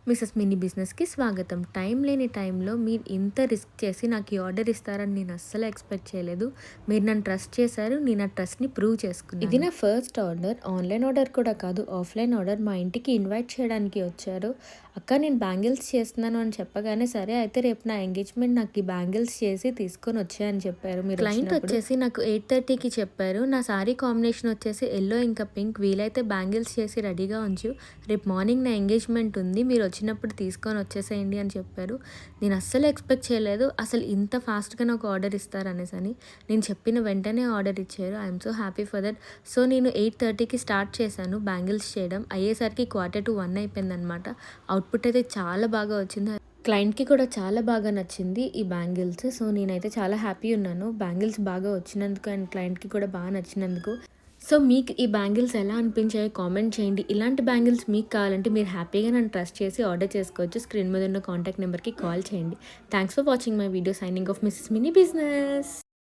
Mrs mini బిజినెస్‌కి స్వాగతం. Time లేని టైంలో మీరు ఇంత రిస్క్ చేసి నాకు ఈ ఆర్డర్ ఇస్తారని నేను అస్సలు ఎక్స్‌పెక్ట్ చేయలేదు. మీరు నన్ను ట్రస్ట్ చేశారు. నేను ఆ ట్రస్ట్‌ని ప్రూవ్ చేసుకున్నాను. ఇది నా ఫస్ట్ ఆర్డర్. ఆన్‌లైన్ ఆర్డర్ కూడా కాదు. Offline order. మా ఇంటికి ఇన్వైట్ చేయడానికి వచ్చారు. అక్క నేను బ్యాంగిల్స్ చేస్తున్నాను అని చెప్పగానే, సరే అయితే రేపు నా ఎంగేజ్మెంట్ నాకు ఈ బ్యాంగిల్స్ చేసి తీసుకొని వచ్చేయని చెప్పారు. మీరు క్లయింట్ వచ్చేసి నాకు 8:30కి చెప్పారు. నా సారీ కాంబినేషన్ వచ్చేసి యెల్లో ఇంకా పింక్. వీలైతే బ్యాంగిల్స్ చేసి రెడీగా ఉంచు. రేపు మార్నింగ్ నా ఎంగేజ్మెంట్ ఉంది. మీరు వచ్చినప్పుడు తీసుకొని వచ్చేసేయండి అని చెప్పారు. నేను అస్సలు ఎక్స్పెక్ట్ చేయలేదు. అసలు ఇంత ఫాస్ట్‌గా నాకు ఆర్డర్ ఇస్తారనేసని. నేను చెప్పిన వెంటనే ఆర్డర్ ఇచ్చారు. I'm so happy for that. So నేను 8:30కి స్టార్ట్ చేశాను బ్యాంగిల్స్ చేయడం. అయ్యేసరికి 1:45 అయిపోయిందనమాట. అవుట్‌పుట్ అయితే చాలా బాగా వచ్చింది. క్లయింట్‌కి కూడా చాలా బాగా నచ్చింది ఈ బ్యాంగిల్స్. సో నేనైతే చాలా హ్యాపీ ఉన్నాను. బ్యాంగిల్స్ బాగా వచ్చినందుకు అండ్ క్లయింట్‌కి కూడా బాగా నచ్చినందుకు. సో మీకు ఈ బ్యాంగిల్స్ ఎలా అనిపించాయో కామెంట్ చేయండి. ఇలాంటి బ్యాంగిల్స్ మీకు కావాలంటే మీరు హ్యాపీగా నన్ను ట్రస్ట్ చేసి ఆర్డర్ చేసుకోవచ్చు. స్క్రీన్ మీద ఉన్న కాంటాక్ట్ నెంబర్‌కి కాల్ చేయండి. Thanks for watching my video. Signing off Mrs mini business.